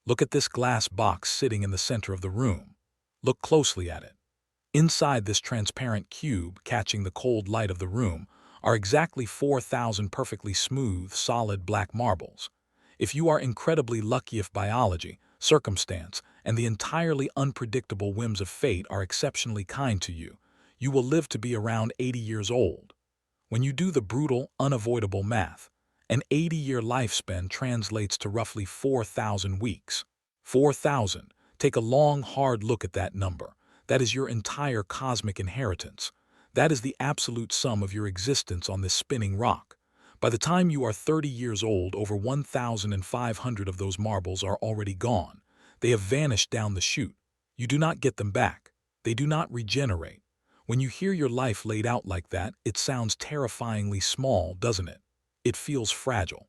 Look at this glass box sitting in the center of the room. Look closely at it. Inside this transparent cube, catching the cold light of the room, are exactly 4,000 perfectly smooth, solid black marbles. If you are incredibly lucky, if biology, circumstance, and the entirely unpredictable whims of fate are exceptionally kind to you, you will live to be around 80 years old. When you do the brutal, unavoidable math, an 80-year lifespan translates to roughly 4,000 weeks. 4,000. Take a long, hard look at that number. That is your entire cosmic inheritance. That is the absolute sum of your existence on this spinning rock. By the time you are 30 years old, over 1,500 of those marbles are already gone. They have vanished down the chute. You do not get them back. They do not regenerate. When you hear your life laid out like that, it sounds terrifyingly small, doesn't it? It feels fragile.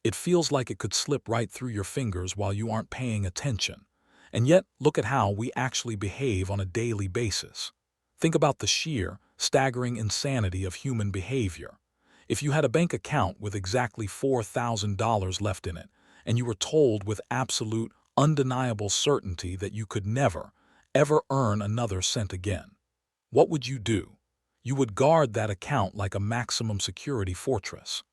It feels like it could slip right through your fingers while you aren't paying attention. And yet, look at how we actually behave on a daily basis. Think about the sheer, staggering insanity of human behavior. If you had a bank account with exactly $4,000 left in it, and you were told with absolute, undeniable certainty that you could never, ever earn another cent again, what would you do? You would guard that account like a maximum security fortress.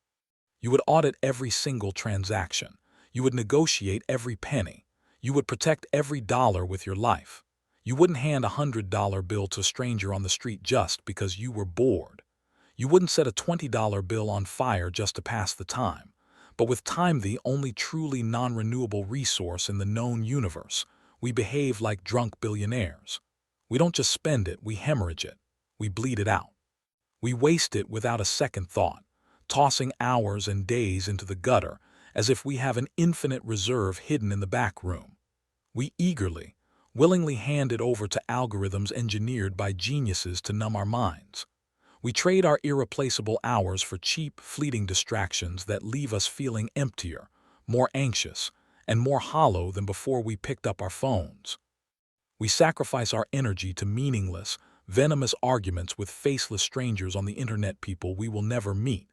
You would audit every single transaction. You would negotiate every penny. You would protect every dollar with your life. You wouldn't hand a $100 bill to a stranger on the street just because you were bored. You wouldn't set a $20 bill on fire just to pass the time. But with time, the only truly non-renewable resource in the known universe, we behave like drunk billionaires. We don't just spend it, we hemorrhage it. We bleed it out. We waste it without a second thought, tossing hours and days into the gutter as if we have an infinite reserve hidden in the back room. We eagerly, willingly hand it over to algorithms engineered by geniuses to numb our minds. We trade our irreplaceable hours for cheap, fleeting distractions that leave us feeling emptier, more anxious, and more hollow than before we picked up our phones. We sacrifice our energy to meaningless, venomous arguments with faceless strangers on the internet, people we will never meet,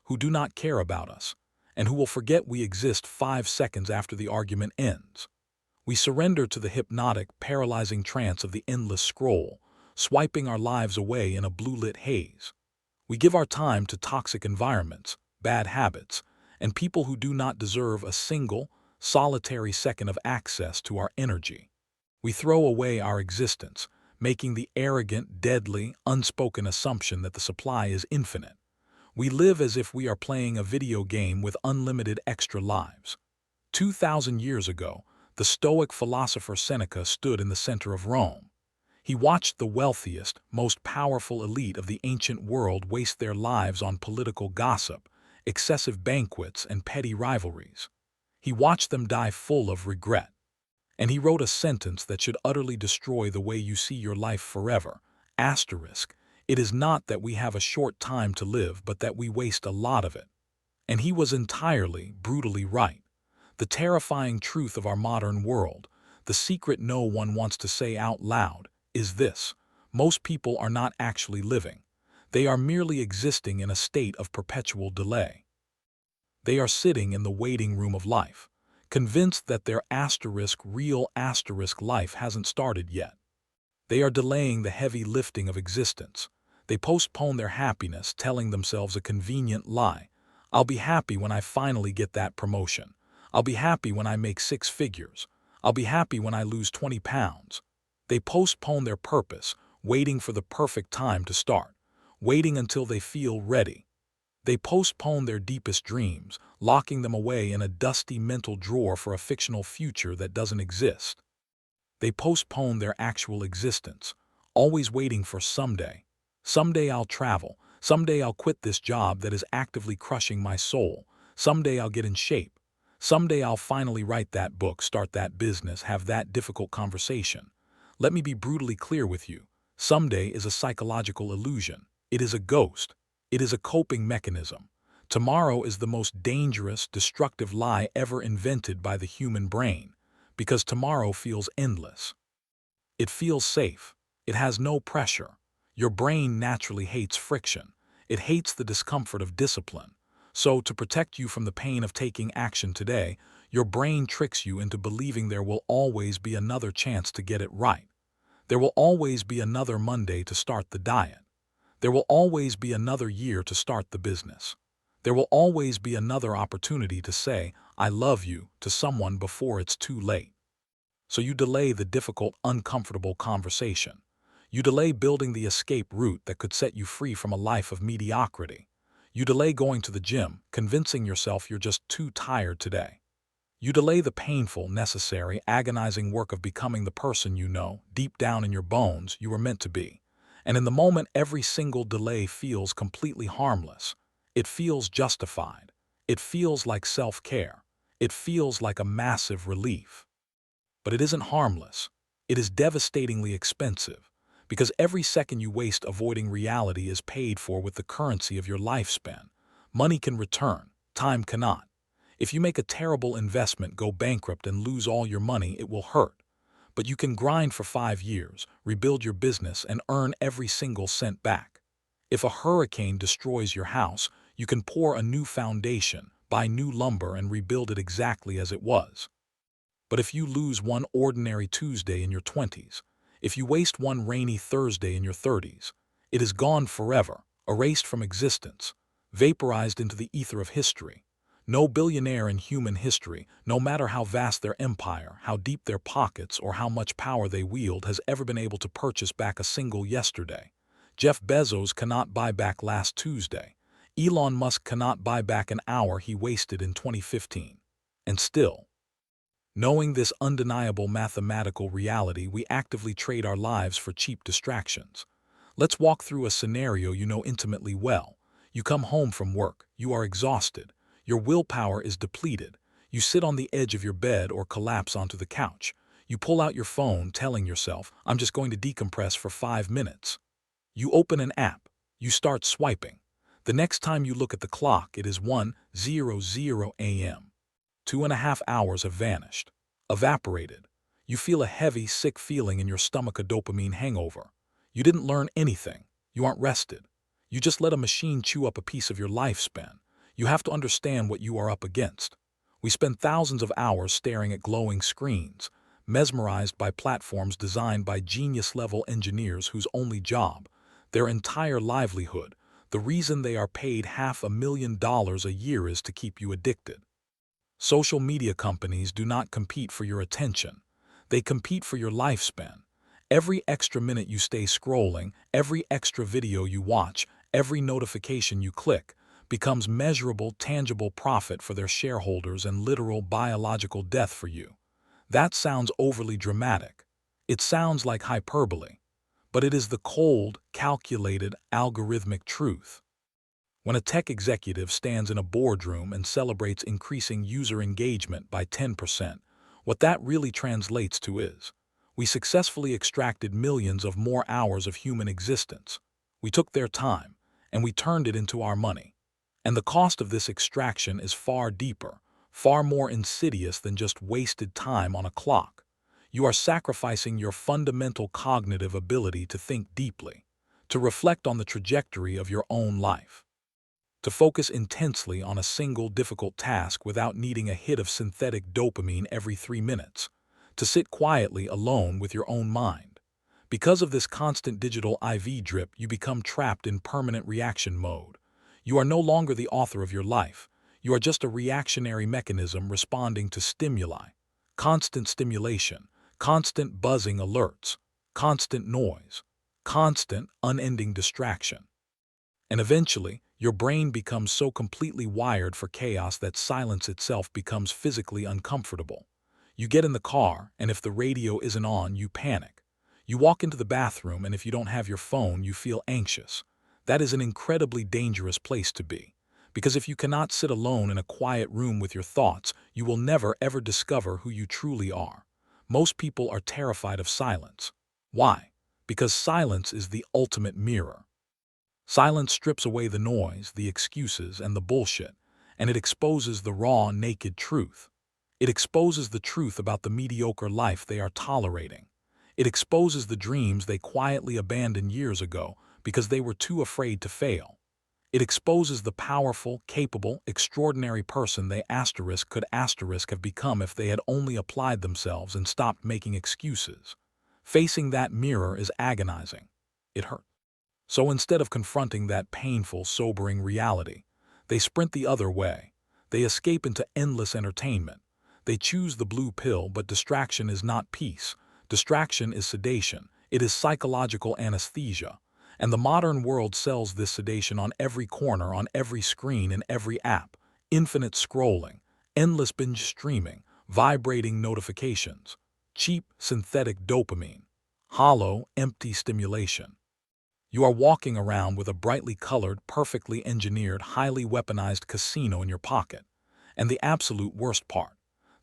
who do not care about us, and who will forget we exist 5 seconds after the argument ends. We surrender to the hypnotic, paralyzing trance of the endless scroll, swiping our lives away in a blue-lit haze. We give our time to toxic environments, bad habits, and people who do not deserve a single, solitary second of access to our energy. We throw away our existence, making the arrogant, deadly, unspoken assumption that the supply is infinite. We live as if we are playing a video game with unlimited extra lives. 2,000 years ago, the Stoic philosopher Seneca stood in the center of Rome. He watched the wealthiest, most powerful elite of the ancient world waste their lives on political gossip, excessive banquets, and petty rivalries. He watched them die full of regret. And he wrote a sentence that should utterly destroy the way you see your life forever. Asterisk, it is not that we have a short time to live, but that we waste a lot of it. And he was entirely, brutally right. The terrifying truth of our modern world, the secret no one wants to say out loud, is this: most people are not actually living. They are merely existing in a state of perpetual delay. They are sitting in the waiting room of life, convinced that their real life hasn't started yet. They are delaying the heavy lifting of existence. They postpone their happiness, telling themselves a convenient lie. I'll be happy when I finally get that promotion. I'll be happy when I make 6 figures. I'll be happy when I lose 20 pounds. They postpone their purpose, waiting for the perfect time to start, waiting until they feel ready. They postpone their deepest dreams, locking them away in a dusty mental drawer for a fictional future that doesn't exist. They postpone their actual existence, always waiting for someday. Someday I'll travel. Someday I'll quit this job that is actively crushing my soul. Someday I'll get in shape. Someday I'll finally write that book, start that business, have that difficult conversation. Let me be brutally clear with you. Someday is a psychological illusion. It is a ghost. It is a coping mechanism. Tomorrow is the most dangerous, destructive lie ever invented by the human brain, because tomorrow feels endless. It feels safe. It has no pressure. Your brain naturally hates friction. It hates the discomfort of discipline. So, to protect you from the pain of taking action today, Your brain tricks you into believing there will always be another chance to get it right. There will always be another Monday to start the diet. There will always be another year to start the business. There will always be another opportunity to say, I love you, to someone before it's too late. So you delay the difficult, uncomfortable conversation. You delay building the escape route that could set you free from a life of mediocrity. You delay going to the gym, convincing yourself you're just too tired today. You delay the painful, necessary, agonizing work of becoming the person you know, deep down in your bones, you were meant to be. And in the moment, every single delay feels completely harmless. It feels justified. It feels like self-care. It feels like a massive relief. But it isn't harmless. It is devastatingly expensive, because every second you waste avoiding reality is paid for with the currency of your lifespan. Money can return, time cannot. If you make a terrible investment, go bankrupt, and lose all your money, it will hurt. But you can grind for 5 years, rebuild your business, and earn every single cent back. If a hurricane destroys your house, you can pour a new foundation, buy new lumber, and rebuild it exactly as it was. But if you lose one ordinary Tuesday in your 20s, if you waste one rainy Thursday in your 30s, it is gone forever, erased from existence, vaporized into the ether of history. No billionaire in human history, no matter how vast their empire, how deep their pockets, or how much power they wield, has ever been able to purchase back a single yesterday. Jeff Bezos cannot buy back last Tuesday. Elon Musk cannot buy back an hour he wasted in 2015. And still, knowing this undeniable mathematical reality, we actively trade our lives for cheap distractions. Let's walk through a scenario you know intimately well. You come home from work. You are exhausted. Your willpower is depleted. You sit on the edge of your bed or collapse onto the couch. You pull out your phone, telling yourself, I'm just going to decompress for 5 minutes. You open an app. You start swiping. The next time you look at the clock, it is 1:00 a.m. 2.5 hours have vanished, evaporated. You feel a heavy, sick feeling in your stomach, a dopamine hangover. You didn't learn anything. You aren't rested. You just let a machine chew up a piece of your lifespan. You have to understand what you are up against. We spend thousands of hours staring at glowing screens, mesmerized by platforms designed by genius-level engineers whose only job, their entire livelihood, the reason they are paid $500,000 a year, is to keep you addicted. Social media companies do not compete for your attention. They compete for your lifespan. Every extra minute you stay scrolling, every extra video you watch, every notification you click, becomes measurable, tangible profit for their shareholders and literal biological death for you. That sounds overly dramatic. It sounds like hyperbole. But it is the cold, calculated, algorithmic truth. When a tech executive stands in a boardroom and celebrates increasing user engagement by 10%, what that really translates to is, we successfully extracted millions of more hours of human existence. We took their time, and we turned it into our money. And the cost of this extraction is far deeper, far more insidious than just wasted time on a clock. You are sacrificing your fundamental cognitive ability to think deeply, to reflect on the trajectory of your own life, to focus intensely on a single difficult task without needing a hit of synthetic dopamine every 3 minutes, to sit quietly alone with your own mind. Because of this constant digital IV drip, you become trapped in permanent reaction mode. You are no longer the author of your life. You are just a reactionary mechanism responding to stimuli. Constant stimulation, constant buzzing alerts, constant noise, constant, unending distraction. And eventually, your brain becomes so completely wired for chaos that silence itself becomes physically uncomfortable. You get in the car, and if the radio isn't on, you panic. You walk into the bathroom, and if you don't have your phone, you feel anxious. That is an incredibly dangerous place to be, because if you cannot sit alone in a quiet room with your thoughts, you will never ever discover who you truly are. Most people are terrified of silence. Why? Because silence is the ultimate mirror. Silence strips away the noise, the excuses, and the bullshit, and it exposes the raw, naked truth. It exposes the truth about the mediocre life they are tolerating. It exposes the dreams they quietly abandoned years ago because they were too afraid to fail. It exposes the powerful, capable, extraordinary person they could have become if they had only applied themselves and stopped making excuses. Facing that mirror is agonizing. It hurts. So instead of confronting that painful, sobering reality, they sprint the other way. They escape into endless entertainment. They choose the blue pill, but distraction is not peace. Distraction is sedation. It is psychological anesthesia. And the modern world sells this sedation on every corner, on every screen, in every app. Infinite scrolling, endless binge streaming, vibrating notifications, cheap, synthetic dopamine, hollow, empty stimulation. You are walking around with a brightly colored, perfectly engineered, highly weaponized casino in your pocket. And the absolute worst part,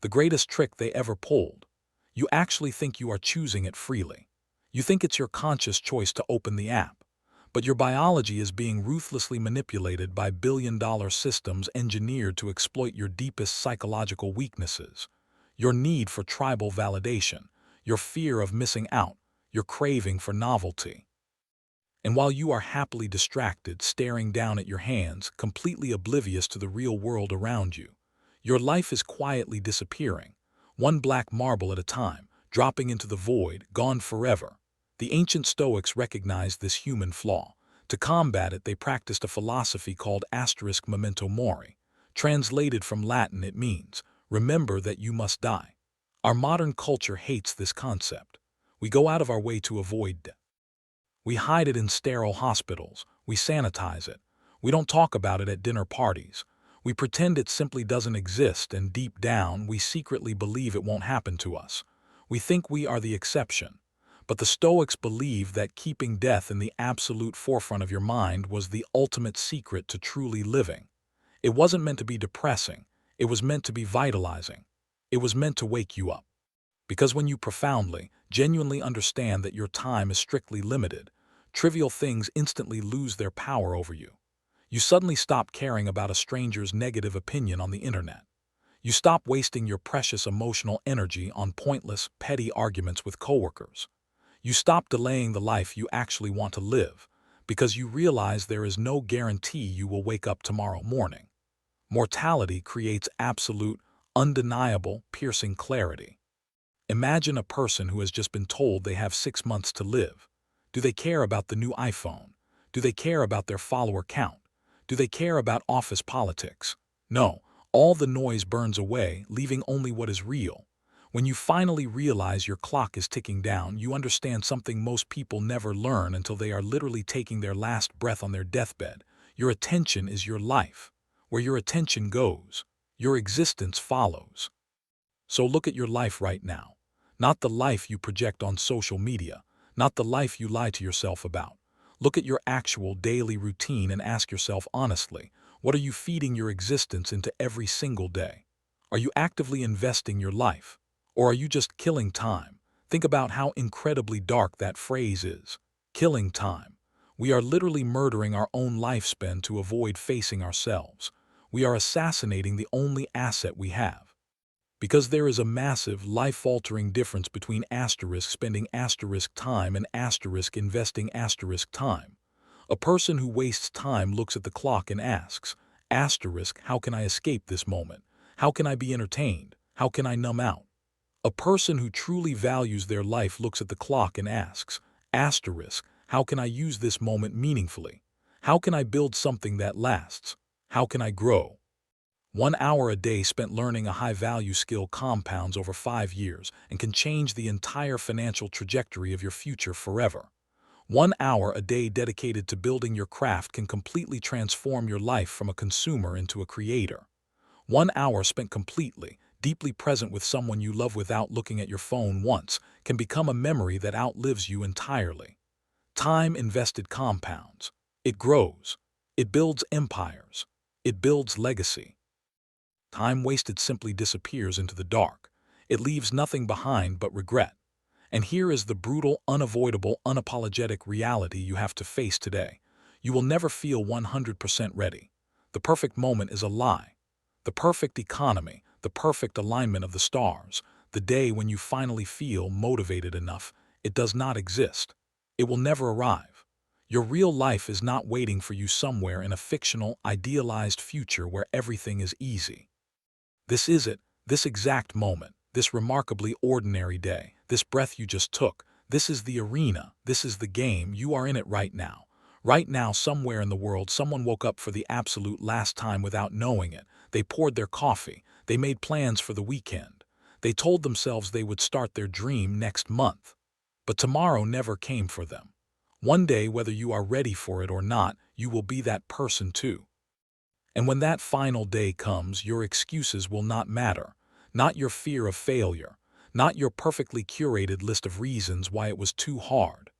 the greatest trick they ever pulled, you actually think you are choosing it freely. You think it's your conscious choice to open the app. But your biology is being ruthlessly manipulated by billion-dollar systems engineered to exploit your deepest psychological weaknesses. Your need for tribal validation, your fear of missing out, your craving for novelty. And while you are happily distracted, staring down at your hands, completely oblivious to the real world around you, your life is quietly disappearing, one black marble at a time, dropping into the void, gone forever. The ancient Stoics recognized this human flaw. To combat it, they practiced a philosophy called memento mori. Translated from Latin, it means, remember that you must die. Our modern culture hates this concept. We go out of our way to avoid death. We hide it in sterile hospitals. We sanitize it. We don't talk about it at dinner parties. We pretend it simply doesn't exist, and deep down, we secretly believe it won't happen to us. We think we are the exception. But the Stoics believed that keeping death in the absolute forefront of your mind was the ultimate secret to truly living. It wasn't meant to be depressing. It was meant to be vitalizing. It was meant to wake you up. Because when you profoundly, genuinely understand that your time is strictly limited, trivial things instantly lose their power over you. You suddenly stop caring about a stranger's negative opinion on the internet. You stop wasting your precious emotional energy on pointless, petty arguments with coworkers. You stop delaying the life you actually want to live, because you realize there is no guarantee you will wake up tomorrow morning. Mortality creates absolute, undeniable, piercing clarity. Imagine a person who has just been told they have 6 months to live. Do they care about the new iPhone? Do they care about their follower count? Do they care about office politics? No, all the noise burns away, leaving only what is real. When you finally realize your clock is ticking down, you understand something most people never learn until they are literally taking their last breath on their deathbed. Your attention is your life. Where your attention goes, your existence follows. So look at your life right now. Not the life you project on social media, not the life you lie to yourself about. Look at your actual daily routine and ask yourself honestly, what are you feeding your existence into every single day? Are you actively investing your life? Or are you just killing time? Think about how incredibly dark that phrase is. Killing time. We are literally murdering our own lifespan to avoid facing ourselves. We are assassinating the only asset we have. Because there is a massive, life-altering difference between spending time and investing time. A person who wastes time looks at the clock and asks, how can I escape this moment? How can I be entertained? How can I numb out? A person who truly values their life looks at the clock and asks, how can I use this moment meaningfully? How can I build something that lasts? How can I grow? 1 hour a day spent learning a high-value skill compounds over 5 years and can change the entire financial trajectory of your future forever. 1 hour a day dedicated to building your craft can completely transform your life from a consumer into a creator. 1 hour spent completely, deeply present with someone you love without looking at your phone once can become a memory that outlives you entirely. Time invested compounds. It grows. It builds empires. It builds legacy. Time wasted simply disappears into the dark. It leaves nothing behind but regret. And here is the brutal, unavoidable, unapologetic reality you have to face today. You will never feel 100% ready. The perfect moment is a lie. The perfect economy, the perfect alignment of the stars, the day when you finally feel motivated enough, it does not exist. It will never arrive. Your real life is not waiting for you somewhere in a fictional, idealized future where everything is easy. This is it, this exact moment, this remarkably ordinary day, this breath you just took. This is the arena, this is the game, you are in it right now. Right now, somewhere in the world, someone woke up for the absolute last time without knowing it. They poured their coffee, they made plans for the weekend. They told themselves they would start their dream next month. But tomorrow never came for them. One day, whether you are ready for it or not, you will be that person too. And when that final day comes, your excuses will not matter. Not your fear of failure. Not your perfectly curated list of reasons why it was too hard.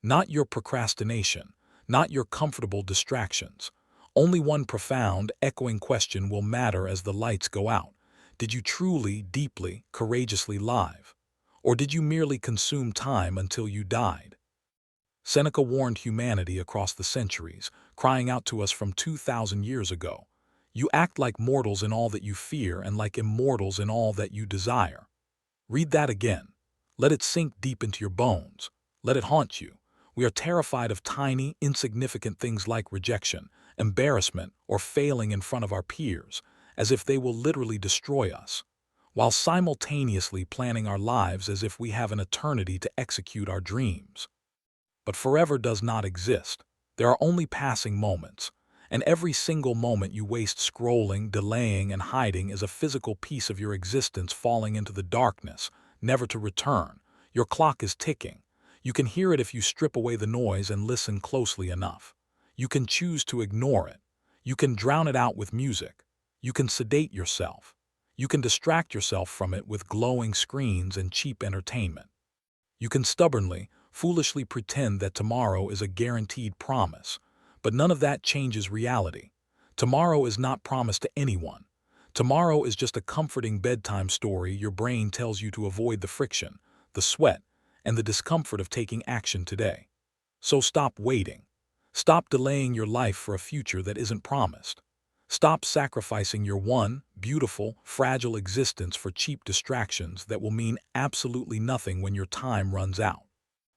Not your procrastination. Not your comfortable distractions. Only one profound, echoing question will matter as the lights go out. Did you truly, deeply, courageously live? Or did you merely consume time until you died? Seneca warned humanity across the centuries, crying out to us from 2,000 years ago. You act like mortals in all that you fear and like immortals in all that you desire. Read that again. Let it sink deep into your bones. Let it haunt you. We are terrified of tiny, insignificant things like rejection, embarrassment, or failing in front of our peers, as if they will literally destroy us, while simultaneously planning our lives as if we have an eternity to execute our dreams. But forever does not exist. There are only passing moments, and every single moment you waste scrolling, delaying, and hiding is a physical piece of your existence falling into the darkness, never to return. Your clock is ticking. You can hear it if you strip away the noise and listen closely enough. You can choose to ignore it. You can drown it out with music. You can sedate yourself. You can distract yourself from it with glowing screens and cheap entertainment. You can stubbornly, foolishly pretend that tomorrow is a guaranteed promise, but none of that changes reality. Tomorrow is not promised to anyone. Tomorrow is just a comforting bedtime story your brain tells you to avoid the friction, the sweat, and the discomfort of taking action today. So stop waiting. Stop delaying your life for a future that isn't promised. Stop sacrificing your one, beautiful, fragile existence for cheap distractions that will mean absolutely nothing when your time runs out.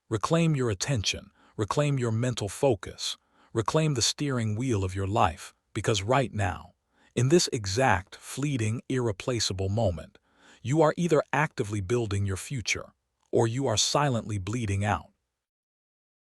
Reclaim your attention, reclaim your mental focus, reclaim the steering wheel of your life, because right now, in this exact, fleeting, irreplaceable moment, you are either actively building your future, or you are silently bleeding out.